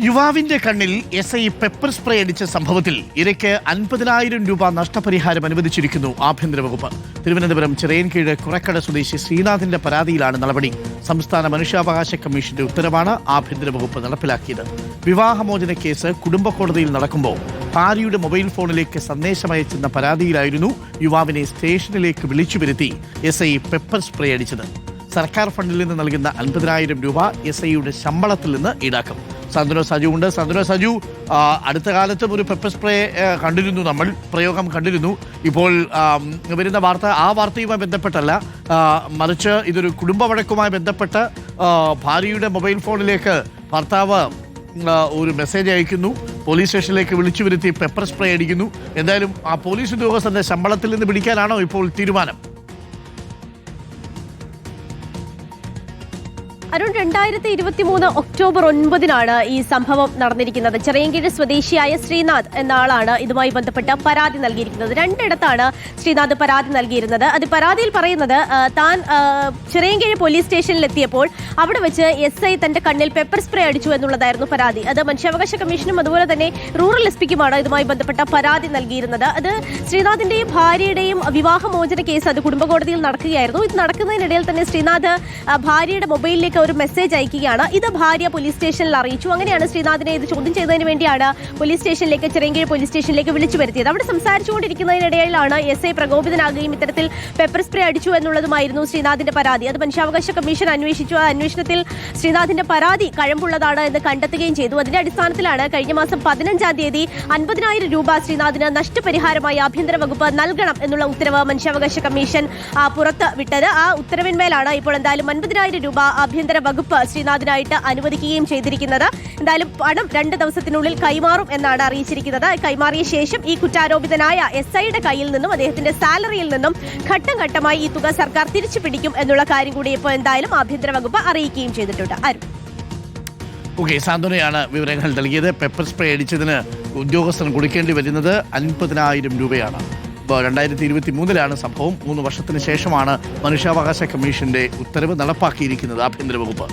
യുവാവിന്റെ കണ്ണിൽ S I pepper spray അടിച്ച സംഭവത്തിൽ ഇരയ്ക്ക് 50,000 രൂപ നഷ്ടപരിഹാരം അനുവദിച്ചിരിക്കുന്നു ആഭ്യന്തര വകുപ്പ്. തിരുവനന്തപുരം ചിറയൻകീഴ് കുറക്കട സ്വദേശി ശ്രീനാഥിന്റെ പരാതിയിലാണ് നടപടി. സംസ്ഥാന മനുഷ്യാവകാശ കമ്മീഷന്റെ ഉത്തരവാണ് ആഭ്യന്തര വകുപ്പ് നടപ്പിലാക്കിയത്. വിവാഹമോചന കേസ് കുടുംബ കോടതിയിൽ നടക്കുമ്പോൾ ഭാര്യയുടെ മൊബൈൽ ഫോണിലേക്ക് സന്ദേശമയച്ചെന്ന പരാതിയിലായിരുന്നു യുവാവിനെ സ്റ്റേഷനിലേക്ക് വിളിച്ചു വരുത്തി എസ് ഐ പെപ്പർ സ്പ്രേ അടിച്ചത്. സർക്കാർ ഫണ്ടിൽ നിന്ന് നൽകുന്ന 50,000 രൂപ എസ് ഐയുടെ ശമ്പളത്തിൽ നിന്ന് ഈടാക്കും. സന്തുന സജു ഉണ്ട്. സന്തുന സജു, അടുത്ത കാലത്തും ഒരു പെപ്പർ സ്പ്രേ കണ്ടിരുന്നു, നമ്മൾ പ്രയോഗം കണ്ടിരുന്നു. ഇപ്പോൾ വരുന്ന വാർത്ത ആ വാർത്തയുമായി ബന്ധപ്പെട്ടല്ല, മറിച്ച് ഇതൊരു കുടുംബ വഴക്കുമായി ബന്ധപ്പെട്ട് ഭാര്യയുടെ മൊബൈൽ ഫോണിലേക്ക് ഭർത്താവ് ഒരു മെസ്സേജ് അയക്കുന്നു, പോലീസ് സ്റ്റേഷനിലേക്ക് വിളിച്ചു വരുത്തി പെപ്പർ സ്പ്രേ അടിക്കുന്നു. എന്തായാലും ആ പോലീസ് ഉദ്യോഗസ്ഥന്റെ ശമ്പളത്തിൽ നിന്ന് പിടിക്കാനാണോ ഇപ്പോൾ തീരുമാനം? അരുൺ, 2023 ഒക്ടോബർ 9 ഈ സംഭവം നടന്നിരിക്കുന്നത്. ചിറയൻകീഴ് സ്വദേശിയായ ശ്രീനാഥ് എന്ന ആളാണ് ഇതുമായി ബന്ധപ്പെട്ട് പരാതി നൽകിയിരിക്കുന്നത്. രണ്ടിടത്താണ് ശ്രീനാഥ് പരാതി നൽകിയിരുന്നത്. അത് പരാതിയിൽ പറയുന്നത് താൻ ചിറയൻകീഴ് പോലീസ് സ്റ്റേഷനിലെത്തിയപ്പോൾ അവിടെ വെച്ച് എസ് ഐ തന്റെ കണ്ണിൽ പെപ്പർ സ്പ്രേ അടിച്ചു എന്നുള്ളതായിരുന്നു പരാതി. അത് മനുഷ്യാവകാശ കമ്മീഷനും അതുപോലെ തന്നെ റൂറൽ എസ് പിക്കുമാണ് ഇതുമായി ബന്ധപ്പെട്ട പരാതി നൽകിയിരുന്നത്. അത് ശ്രീനാഥിന്റെയും ഭാര്യയുടെയും വിവാഹമോചന കേസ് അത് കുടുംബ കോടതിയിൽ നടക്കുകയായിരുന്നു. ഇത് നടക്കുന്നതിനിടയിൽ തന്നെ ശ്രീനാഥ് ഭാര്യയുടെ മൊബൈലിലേക്ക് ഒരു മെസ്സേജ് അയക്കുകയാണ്. ഇത് ഭാര്യ പോലീസ് സ്റ്റേഷനിൽ അറിയിച്ചു. അങ്ങനെയാണ് ശ്രീനാഥിനെ ഇത് ചോദ്യം ചെയ്തതിന് വേണ്ടിയാണ് പോലീസ് സ്റ്റേഷനിലേക്ക്, ചിറയൻകീഴ് പോലീസ് സ്റ്റേഷനിലേക്ക് വിളിച്ചു വരുത്തിയത്. അവിടെ സംസാരിച്ചുകൊണ്ടിരിക്കുന്നതിനിടയിലാണ് എസ് ഐ പ്രകോപിതനാകുകയും ഇത്തരത്തിൽ പെപ്പർ സ്പ്രേ അടിച്ചു എന്നുള്ളതുമായിരുന്നു ശ്രീനാഥിന്റെ പരാതി. അത് മനുഷ്യാവകാശ കമ്മീഷൻ അന്വേഷിച്ചു. ആ അന്വേഷണത്തിൽ ശ്രീനാഥിന്റെ പരാതി കഴമ്പുള്ളതാണ് എന്ന് കണ്ടെത്തുകയും ചെയ്തു. അതിന്റെ അടിസ്ഥാനത്തിലാണ് കഴിഞ്ഞ മാസം 15-ാം തീയതി 50,000 രൂപ ശ്രീനാഥിന് നഷ്ടപരിഹാരമായി ആഭ്യന്തര വകുപ്പ് നൽകണം എന്നുള്ള ഉത്തരവ് മനുഷ്യാവകാശ കമ്മീഷൻ പുറത്ത് വിട്ടത്. ആ ഉത്തരവിന്മേലാണ് ഇപ്പോൾ എന്തായാലും 50,000 രൂപ ആഭ്യന്തര വകുപ്പ് ശ്രീനാഥിനായിട്ട് അനുവദിക്കുകയും ചെയ്തിരിക്കുന്നത്. എന്തായാലും പണം 2 ദിവസത്തിനുള്ളിൽ കൈമാറും എന്നാണ് അറിയിച്ചിരിക്കുന്നത്. കൈമാറിയ ശേഷം ഈ കുറ്റാരോപിതനായ എസ് ഐയുടെ കയ്യിൽ നിന്നും അദ്ദേഹത്തിന്റെ സാലറിയിൽ നിന്നും ഘട്ടം ഘട്ടമായി ഈ തുക സർക്കാർ തിരിച്ചു പിടിക്കും എന്നുള്ള കാര്യം കൂടി ഇപ്പോൾ എന്തായാലും ആഭ്യന്തര വകുപ്പ് അറിയിക്കുകയും ചെയ്തിട്ടുണ്ട്. ഓക്കെ, സാന്ത്വനയാണ് വിവരങ്ങൾ നൽകിയത്. പെപ്പർ സ്പ്രേ അടിച്ചതിന് ഉദ്യോഗസ്ഥൻ കൊടുക്കേണ്ടി വരുന്നത് 50,000 രൂപയാണ്. 2023 സംഭവം. 3 വർഷത്തിന് ശേഷമാണ് മനുഷ്യാവകാശ കമ്മീഷന്റെ ഉത്തരവ് നടപ്പാക്കിയിരിക്കുന്നത് ആഭ്യന്തര വകുപ്പ്.